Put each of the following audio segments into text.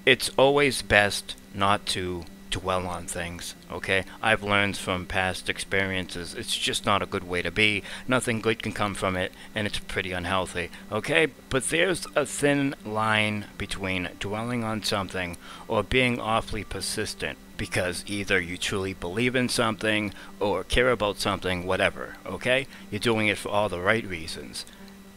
it's always best not to dwell on things, okay? I've learned from past experiences it's just not a good way to be. Nothing good can come from it, and it's pretty unhealthy, okay? But there's a thin line between dwelling on something or being awfully persistent because either you truly believe in something or care about something, whatever, okay? You're doing it for all the right reasons.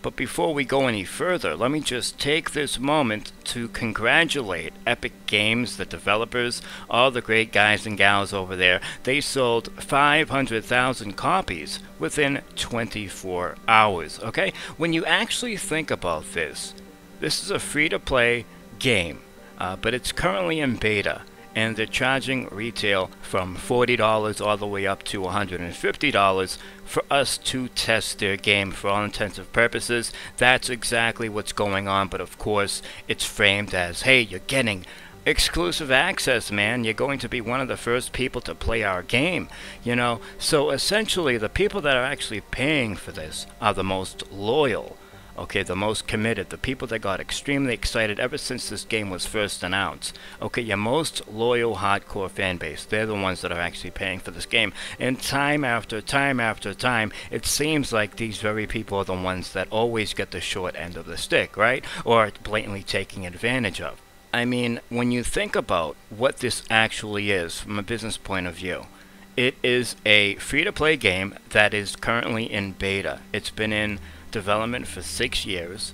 But before we go any further, let me just take this moment to congratulate Epic Games, the developers, all the great guys and gals over there. They sold 500,000 copies within 24 hours, okay? When you actually think about this, this is a free-to-play game, but it's currently in beta. And they're charging retail from $40 all the way up to $150 for us to test their game. For all intensive purposes, that's exactly what's going on, but of course it's framed as, hey, you're getting exclusive access, man. You're going to be one of the first people to play our game, you know. So essentially the people that are actually paying for this are the most loyal, okay, the most committed, the people that got extremely excited ever since this game was first announced. Okay, your most loyal hardcore fan base, they're the ones that are actually paying for this game. And time after time after time, it seems like these very people are the ones that always get the short end of the stick, right? Or blatantly taking advantage of. I mean, when you think about what this actually is from a business point of view, it is a free-to-play game that is currently in beta. It's been in development for 6 years,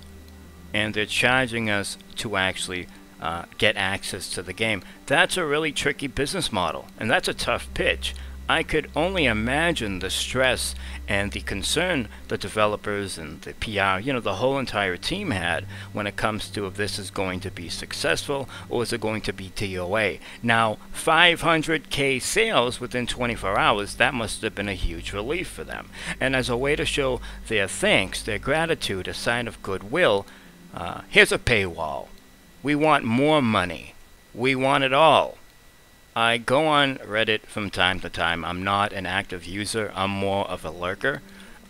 and they're charging us to actually get access to the game. That's a really tricky business model, and that's a tough pitch. I could only imagine the stress and the concern the developers and the PR, you know, the whole entire team had when it comes to if this is going to be successful or is it going to be DOA. Now, 500K sales within 24 hours, that must have been a huge relief for them. And as a way to show their thanks, their gratitude, a sign of goodwill, here's a paywall. We want more money. We want it all. I go on Reddit from time to time. I'm not an active user, I'm more of a lurker.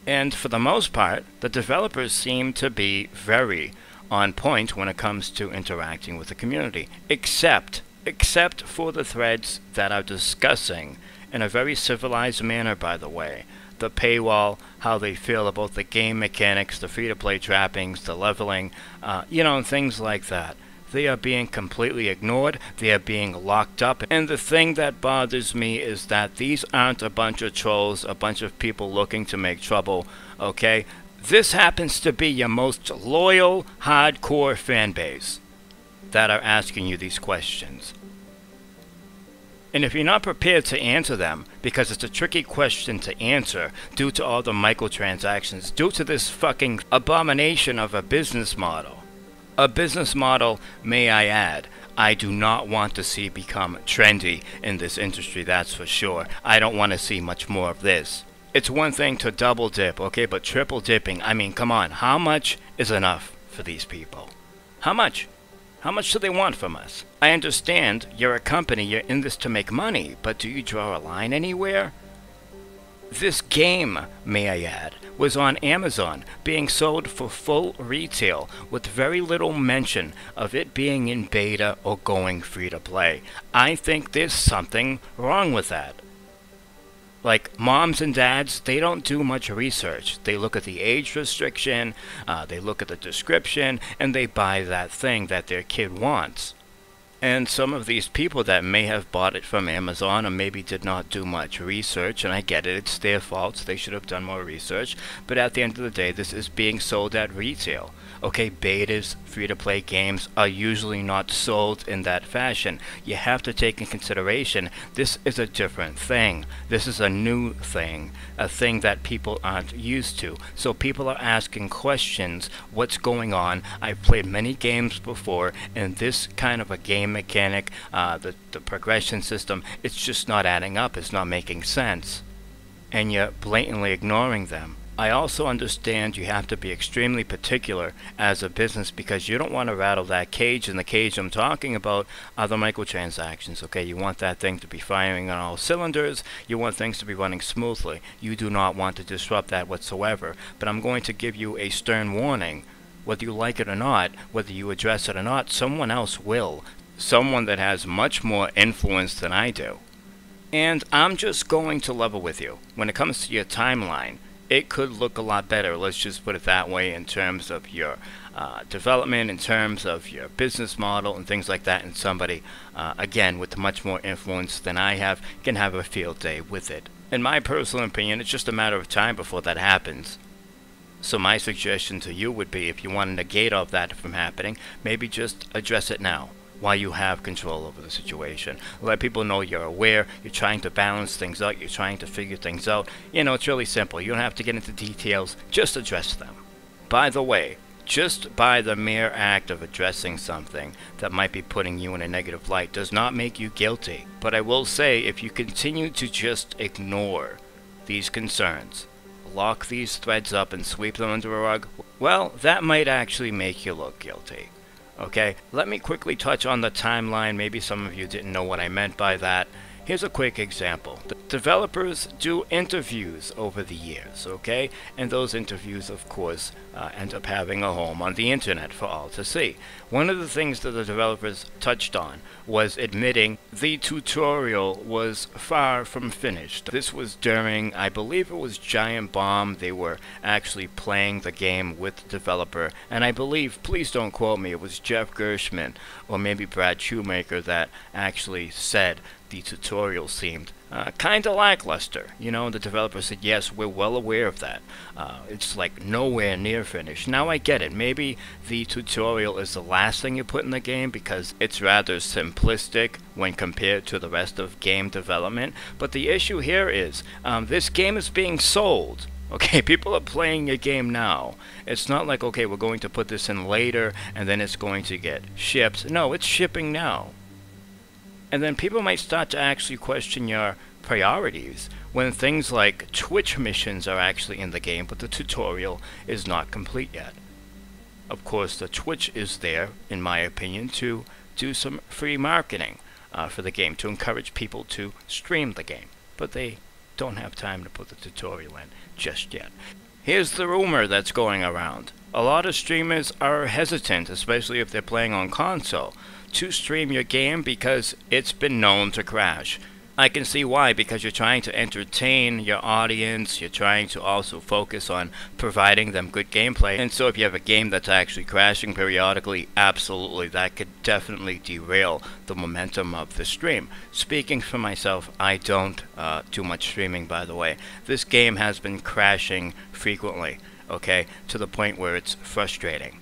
And for the most part, the developers seem to be very on point when it comes to interacting with the community. Except for the threads that are discussing, in a very civilized manner by the way, the paywall, how they feel about the game mechanics, the free-to-play trappings, the leveling, you know, and things like that. They are being completely ignored, they are being locked up, and the thing that bothers me is that these aren't a bunch of trolls, a bunch of people looking to make trouble, okay? This happens to be your most loyal, hardcore fan base that are asking you these questions. And if you're not prepared to answer them, because it's a tricky question to answer due to all the microtransactions, due to this fucking abomination of a business model, a business model, may I add, I do not want to see become trendy in this industry, that's for sure. I don't want to see much more of this. It's one thing to double dip, okay, but triple dipping, I mean, come on, how much is enough for these people? How much? How much do they want from us? I understand you're a company, you're in this to make money, but do you draw a line anywhere? This game, may I add, was on Amazon, being sold for full retail, with very little mention of it being in beta or going free to play. I think there's something wrong with that. Like, moms and dads, they don't do much research. They look at the age restriction, they look at the description, and they buy that thing that their kid wants. And some of these people that may have bought it from Amazon or maybe did not do much research, and I get it, it's their fault, so they should have done more research, but at the end of the day, this is being sold at retail. Okay, betas, free-to-play games are usually not sold in that fashion. You have to take in consideration, this is a different thing. This is a new thing, a thing that people aren't used to. So people are asking questions, what's going on? I've played many games before, and this kind of a game mechanic, the progression system, it's just not adding up, it's not making sense. And you're blatantly ignoring them. I also understand you have to be extremely particular as a business because you don't want to rattle that cage, and the cage I'm talking about are the microtransactions, okay? You want that thing to be firing on all cylinders, you want things to be running smoothly. You do not want to disrupt that whatsoever, but I'm going to give you a stern warning. Whether you like it or not, whether you address it or not, someone else will. someone that has much more influence than I do. And I'm just going to level with you. When it comes to your timeline, it could look a lot better, let's just put it that way, in terms of your development, in terms of your business model and things like that. And somebody, again, with much more influence than I have, can have a field day with it. In my personal opinion, it's just a matter of time before that happens. So my suggestion to you would be, if you want to negate all of that from happening, maybe just address it now, while you have control over the situation. Let people know you're aware, you're trying to balance things out, you're trying to figure things out. You know, it's really simple. You don't have to get into details, just address them. By the way, just by the mere act of addressing something that might be putting you in a negative light does not make you guilty. But I will say, if you continue to just ignore these concerns, lock these threads up and sweep them under a rug, well, that might actually make you look guilty. Okay, let me quickly touch on the timeline. Maybe some of you didn't know what I meant by that. Here's a quick example. The developers do interviews over the years, okay? And those interviews, of course, end up having a home on the internet for all to see. One of the things that the developers touched on was admitting the tutorial was far from finished. This was during, I believe it was Giant Bomb. They were actually playing the game with the developer. And I believe, please don't quote me, it was Jeff Gershman or maybe Brad Shoemaker that actually said the tutorial seemed kind of lackluster. You know, the developer said, yes, we're well aware of that. It's like nowhere near finished. Now I get it. Maybe the tutorial is the last thing you put in the game because it's rather simplistic when compared to the rest of game development. But the issue here is this game is being sold. Okay, people are playing your game now. It's not like, okay, we're going to put this in later and then it's going to get shipped. No, it's shipping now. And then people might start to actually question your priorities when things like Twitch missions are actually in the game, but the tutorial is not complete yet. Of course, the Twitch is there, in my opinion, to do some free marketing for the game, to encourage people to stream the game. But they don't have time to put the tutorial in just yet. Here's the rumor that's going around. A lot of streamers are hesitant, especially if they're playing on console, to stream your game because it's been known to crash. I can see why, because you're trying to entertain your audience, you're trying to also focus on providing them good gameplay, and so if you have a game that's actually crashing periodically, absolutely, that could definitely derail the momentum of the stream. Speaking for myself, I don't do much streaming, by the way. This game has been crashing frequently, okay, to the point where it's frustrating.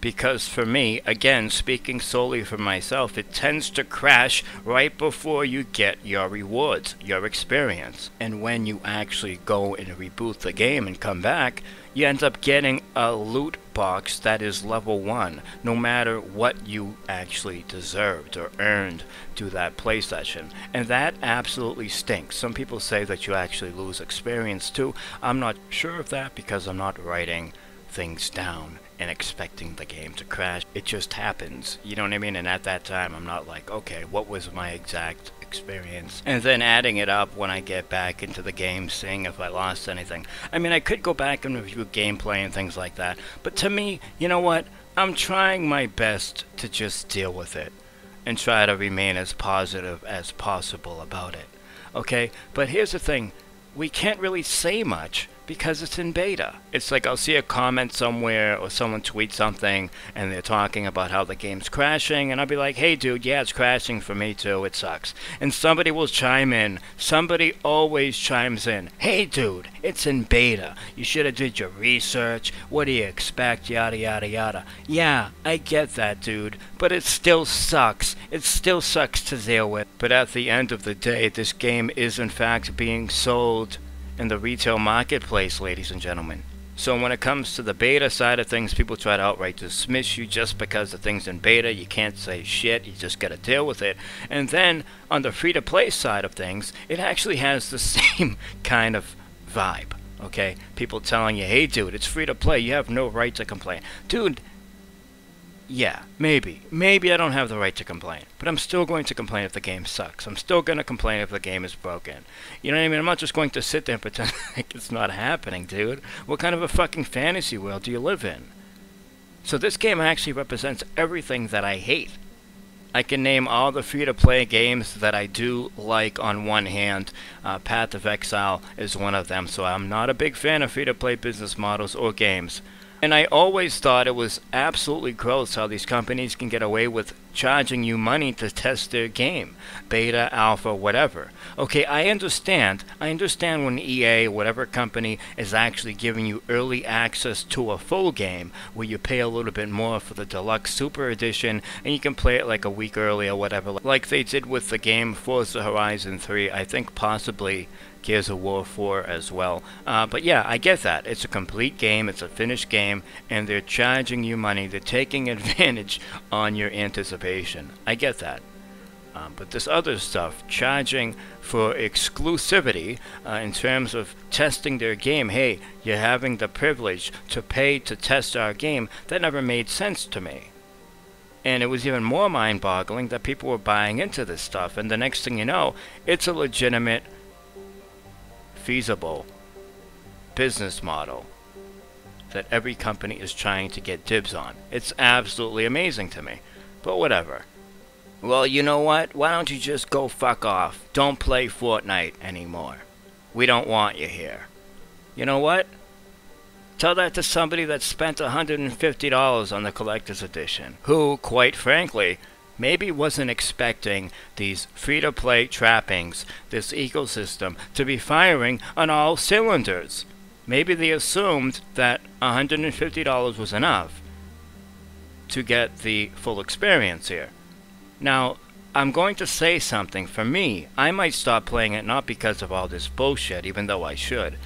Because for me, again, speaking solely for myself, it tends to crash right before you get your rewards, your experience. And when you actually go and reboot the game and come back, you end up getting a loot box that is level 1, no matter what you actually deserved or earned through that play session. And that absolutely stinks. Some people say that you actually lose experience too. I'm not sure of that because I'm not writing things down and expecting the game to crash. It just happens, you know what I mean? And at that time I'm not like, okay, what was my exact experience? And then adding it up when I get back into the game, seeing if I lost anything. I mean, I could go back and review gameplay and things like that, but to me, you know what? I'm trying my best to just deal with it and try to remain as positive as possible about it. Okay? But here's the thing, we can't really say much because it's in beta. It's like I'll see a comment somewhere or someone tweets something and they're talking about how the game's crashing, and I'll be like, hey dude, yeah, it's crashing for me too, it sucks. And somebody will chime in. Somebody always chimes in. Hey dude, it's in beta. You should have did your research. What do you expect? Yada yada yada. Yeah, I get that, dude, but it still sucks. It still sucks to deal with. But at the end of the day, this game is in fact being sold in the retail marketplace, ladies and gentlemen. So when it comes to the beta side of things, people try to outright dismiss you just because the thing's in beta. You can't say shit, you just gotta deal with it. And then on the free-to-play side of things, it actually has the same kind of vibe, okay? People telling you, hey dude, it's free to play, you have no right to complain. Dude, yeah, maybe I don't have the right to complain, but I'm still going to complain if the game sucks. I'm still going to complain if the game is broken. You know what I mean? I'm not just going to sit there and pretend like it's not happening, dude. What kind of a fucking fantasy world do you live in? So this game actually represents everything that I hate. I can name all the free-to-play games that I do like on one hand. Path of Exile is one of them, so I'm not a big fan of free-to-play business models or games. And I always thought it was absolutely gross how these companies can get away with charging you money to test their game. Beta, alpha, whatever. Okay, I understand. When EA, whatever company, is actually giving you early access to a full game where you pay a little bit more for the deluxe super edition and you can play it like a week early or whatever. Like they did with the game Forza Horizon 3, I think possibly Gears of War 4 as well. But yeah, I get that. It's a complete game, it's a finished game, and they're charging you money. They're taking advantage on your anticipation. I get that. But this other stuff, charging for exclusivity in terms of testing their game, hey, you're having the privilege to pay to test our game, that never made sense to me. And it was even more mind-boggling that people were buying into this stuff, and the next thing you know, it's a legitimate, feasible business model that every company is trying to get dibs on. It's absolutely amazing to me. But whatever. Well, you know what? Why don't you just go fuck off? Don't play Fortnite anymore. We don't want you here. You know what? Tell that to somebody that spent $150 on the collector's edition, who, quite frankly, maybe wasn't expecting these free-to-play trappings, this ecosystem, to be firing on all cylinders. Maybe they assumed that $150 was enough to get the full experience here. Now, I'm going to say something. For me, I might stop playing it not because of all this bullshit, even though I should,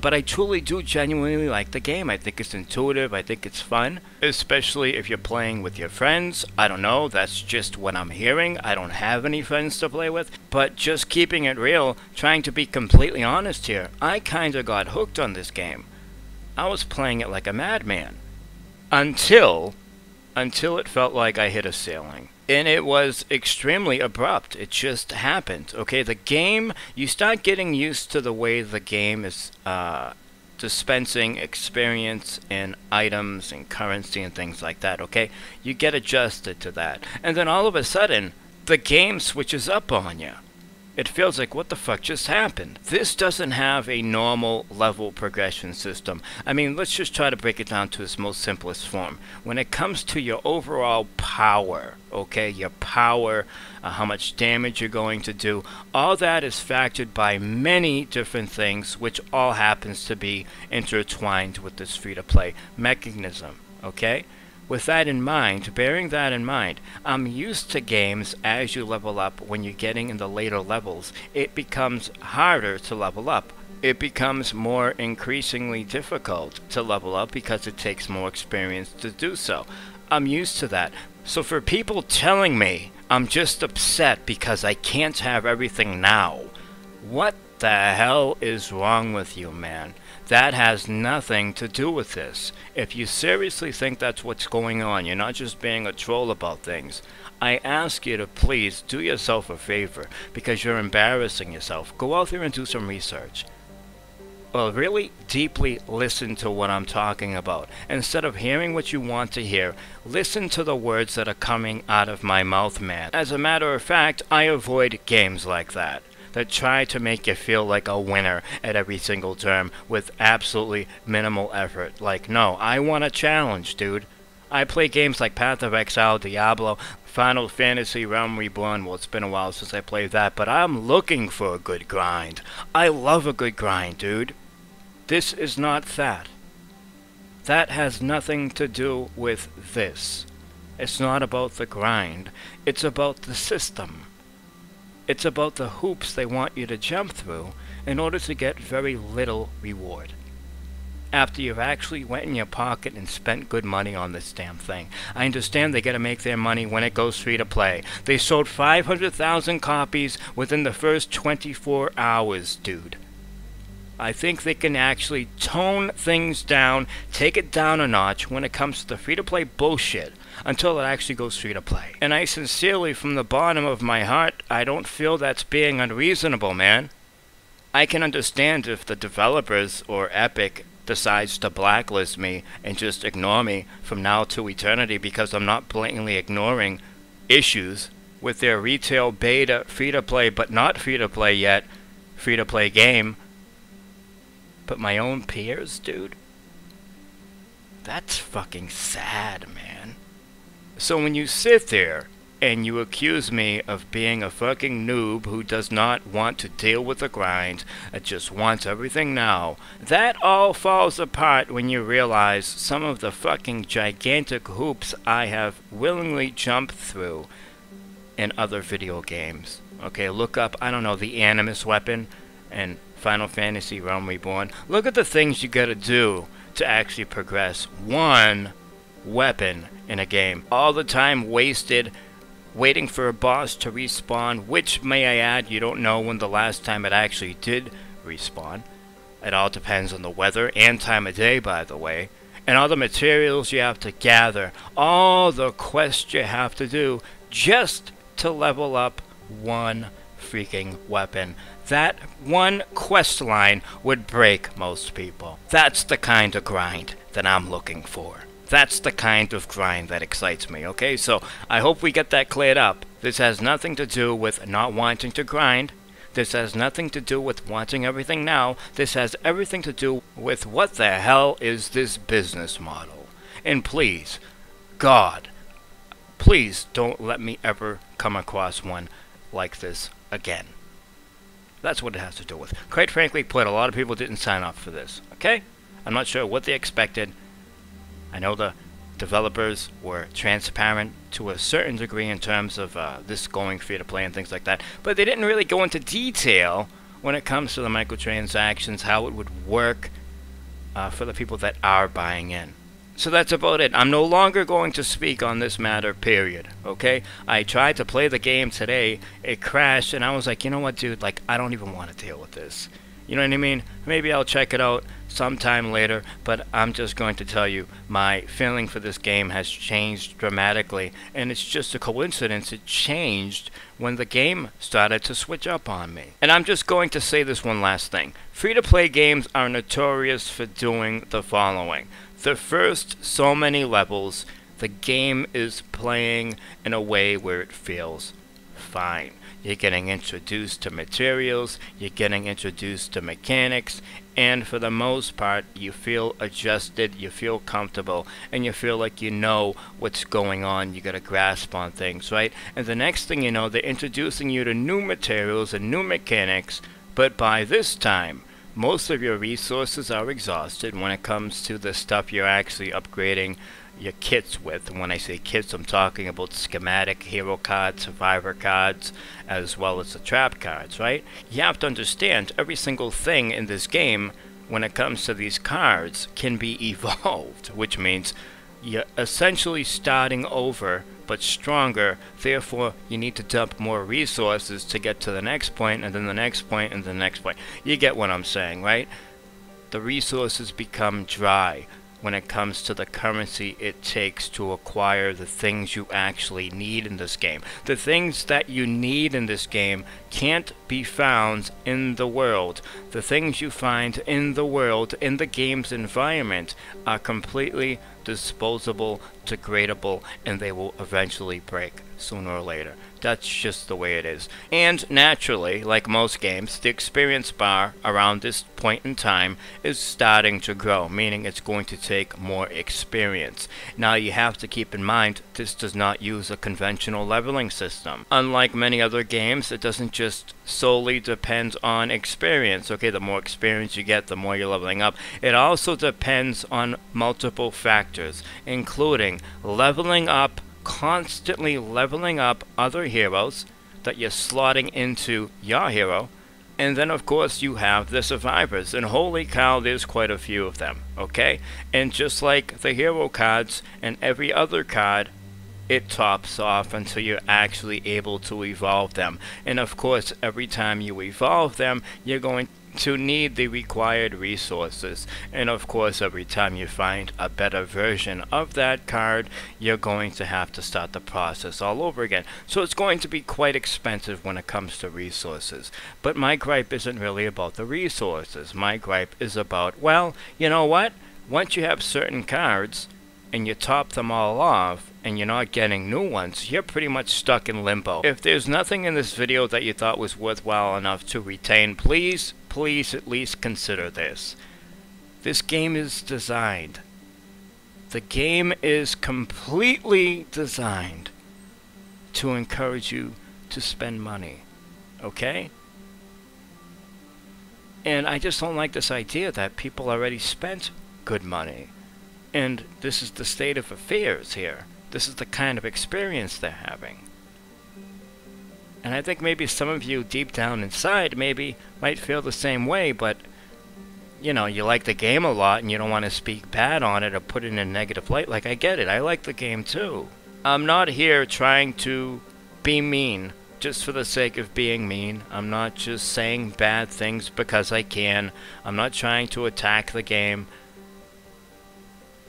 but I truly do genuinely like the game. I think it's intuitive, I think it's fun, especially if you're playing with your friends. I don't know, that's just what I'm hearing. I don't have any friends to play with, but just keeping it real, trying to be completely honest here, I kinda got hooked on this game. I was playing it like a madman. Until it felt like I hit a ceiling. And it was extremely abrupt. It just happened. Okay, the game, you start getting used to the way the game is dispensing experience and items and currency and things like that, okay? You get adjusted to that. And then all of a sudden, the game switches up on you. It feels like, what the fuck just happened? This doesn't have a normal level progression system. I mean, let's just try to break it down to its most simplest form. When it comes to your overall power, okay, your power, how much damage you're going to do, all that is factored by many different things, which all happens to be intertwined with this free-to-play mechanism, okay? With that in mind, bearing that in mind, I'm used to games as you level up. When you're getting in the later levels, it becomes harder to level up. It becomes more increasingly difficult to level up because it takes more experience to do so. I'm used to that. So for people telling me I'm just upset because I can't have everything now, what the hell is wrong with you, man? That has nothing to do with this. If you seriously think that's what's going on, you're not just being a troll about things, I ask you to please do yourself a favor, because you're embarrassing yourself. Go out there and do some research. Well, really deeply listen to what I'm talking about. Instead of hearing what you want to hear, listen to the words that are coming out of my mouth, man. As a matter of fact, I avoid games like that try to make you feel like a winner at every single term with absolutely minimal effort. Like, no, I want a challenge, dude. I play games like Path of Exile, Diablo, Final Fantasy Realm Reborn. Well, it's been a while since I played that, but I'm looking for a good grind. I love a good grind, dude. This is not that. That has nothing to do with this. It's not about the grind. It's about the system. It's about the hoops they want you to jump through in order to get very little reward. After you've actually went in your pocket and spent good money on this damn thing. I understand they gotta make their money when it goes free to play. They sold 500,000 copies within the first 24 hours, dude. I think they can actually tone things down, take it down a notch when it comes to the free-to-play bullshit until it actually goes free-to-play. And I sincerely, from the bottom of my heart, I don't feel that's being unreasonable, man. I can understand if the developers or Epic decides to blacklist me and just ignore me from now to eternity because I'm not blatantly ignoring issues with their retail beta free-to-play but not free-to-play yet free-to-play game. But my own peers, dude? That's fucking sad, man. So when you sit there and you accuse me of being a fucking noob who does not want to deal with the grind, that just wants everything now, that all falls apart when you realize some of the fucking gigantic hoops I have willingly jumped through in other video games. Okay, look up, I don't know, the Animus weapon and Final Fantasy Realm Reborn. Look at the things you gotta do to actually progress one weapon in a game. All the time wasted waiting for a boss to respawn, which, may I add, you don't know when the last time it actually did respawn. It all depends on the weather and time of day, by the way. And all the materials you have to gather, all the quests you have to do just to level up one freaking weapon. That one quest line would break most people. That's the kind of grind that I'm looking for. That's the kind of grind that excites me, okay? So I hope we get that cleared up. This has nothing to do with not wanting to grind. This has nothing to do with wanting everything now. This has everything to do with what the hell is this business model. And please, God, please don't let me ever come across one like this again. That's what it has to do with. Quite frankly put, a lot of people didn't sign up for this, okay? I'm not sure what they expected. I know the developers were transparent to a certain degree in terms of this going free to play and things like that, but they didn't really go into detail when it comes to the microtransactions, how it would work for the people that are buying in. So that's about it. I'm no longer going to speak on this matter, period, okay? I tried to play the game today, it crashed, and I was like, you know what, dude, like, I don't even want to deal with this. You know what I mean? Maybe I'll check it out sometime later, but I'm just going to tell you, my feeling for this game has changed dramatically, and it's just a coincidence it changed when the game started to switch up on me. And I'm just going to say this one last thing. Free-to-play games are notorious for doing the following. The first so many levels, the game is playing in a way where it feels fine. You're getting introduced to materials, you're getting introduced to mechanics, and for the most part, you feel adjusted, you feel comfortable, and you feel like you know what's going on, you got a grasp on things, right? And the next thing you know, they're introducing you to new materials and new mechanics, but by this time, most of your resources are exhausted when it comes to the stuff you're actually upgrading your kits with. And when I say kits, I'm talking about schematic hero cards, survivor cards, as well as the trap cards, right? You have to understand every single thing in this game when it comes to these cards can be evolved, which means you're essentially starting over but stronger. Therefore, you need to dump more resources to get to the next point, and then the next point, and the next point. You get what I'm saying, right? The resources become dry when it comes to the currency it takes to acquire the things you actually need in this game. The things that you need in this game can't be found in the world. The things you find in the world, in the game's environment, are completely disposable, degradable, and they will eventually break sooner or later. That's just the way it is. And naturally, like most games, the experience bar around this point in time is starting to grow, meaning it's going to take more experience. Now you have to keep in mind, this does not use a conventional leveling system. Unlike many other games, it doesn't just solely depend on experience. Okay, the more experience you get, the more you're leveling up. It also depends on multiple factors, including leveling up, constantly leveling up other heroes that you're slotting into your hero, and then of course you have the survivors, and holy cow, there's quite a few of them, okay? And just like the hero cards and every other card, it tops off until you're actually able to evolve them. And of course, every time you evolve them, you're going to need the required resources. And of course, every time you find a better version of that card, you're going to have to start the process all over again. So it's going to be quite expensive when it comes to resources. But my gripe isn't really about the resources. My gripe is about, well, you know what? Once you have certain cards, and you top them all off and you're not getting new ones, you're pretty much stuck in limbo. If there's nothing in this video that you thought was worthwhile enough to retain, please at least consider this. This game is designed. The game is completely designed to encourage you to spend money. Okay? And I just don't like this idea that people already spent good money. And this is the state of affairs here. This is the kind of experience they're having. And I think maybe some of you deep down inside maybe might feel the same way, but you know, you like the game a lot and you don't want to speak bad on it or put it in a negative light. Like, I get it. I like the game too. I'm not here trying to be mean just for the sake of being mean. I'm not just saying bad things because I can. I'm not trying to attack the game.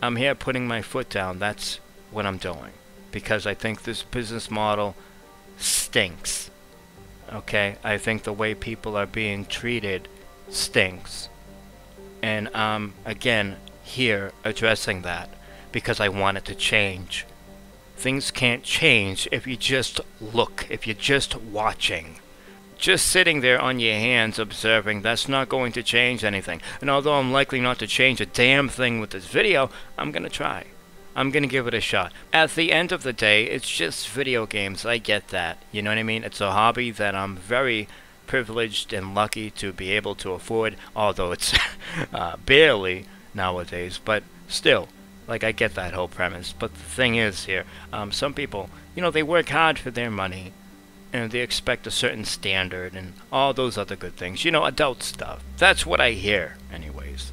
I'm here putting my foot down. That's what I'm doing. Because I think this business model stinks. Okay? I think the way people are being treated stinks. And I'm, again, here addressing that. Because I want it to change. Things can't change if you just look. If you're just watching. Just sitting there on your hands observing, that's not going to change anything. And although I'm likely not to change a damn thing with this video, I'm going to try. I'm going to give it a shot. At the end of the day, it's just video games. I get that. You know what I mean? It's a hobby that I'm very privileged and lucky to be able to afford, although it's barely nowadays. But still, like, I get that whole premise. But the thing is here, some people, you know, they work hard for their money. And they expect a certain standard and all those other good things. You know, adult stuff. That's what I hear, anyways.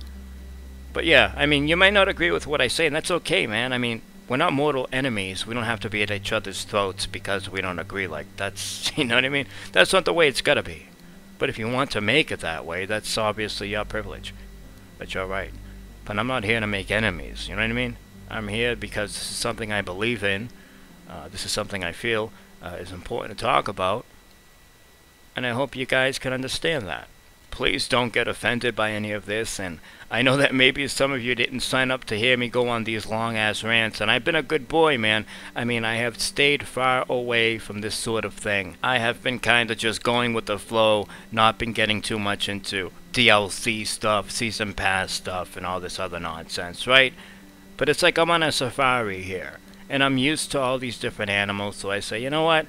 But yeah, I mean, you might not agree with what I say, and that's okay, man. I mean, we're not mortal enemies. We don't have to be at each other's throats because we don't agree. Like, that's, you know what I mean? That's not the way it's gotta be. But if you want to make it that way, that's obviously your privilege. That's your right. But I'm not here to make enemies, you know what I mean? I'm here because this is something I believe in. This is something I feel is important to talk about, and I hope you guys can understand that. Please don't get offended by any of this, and I know that maybe some of you didn't sign up to hear me go on these long-ass rants, and I've been a good boy, man. I mean, I have stayed far away from this sort of thing. I have been kind of just going with the flow, not been getting too much into DLC stuff, season pass stuff, and all this other nonsense, right? But it's like I'm on a safari here. And I'm used to all these different animals, so I say, you know what?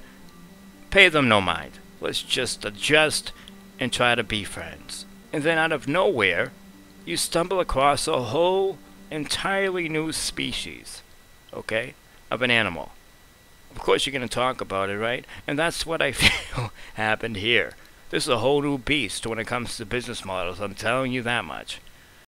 Pay them no mind. Let's just adjust and try to be friends. And then out of nowhere, you stumble across a whole entirely new species, okay, of an animal. Of course you're going to talk about it, right? And that's what I feel happened here. This is a whole new beast when it comes to business models, I'm telling you that much.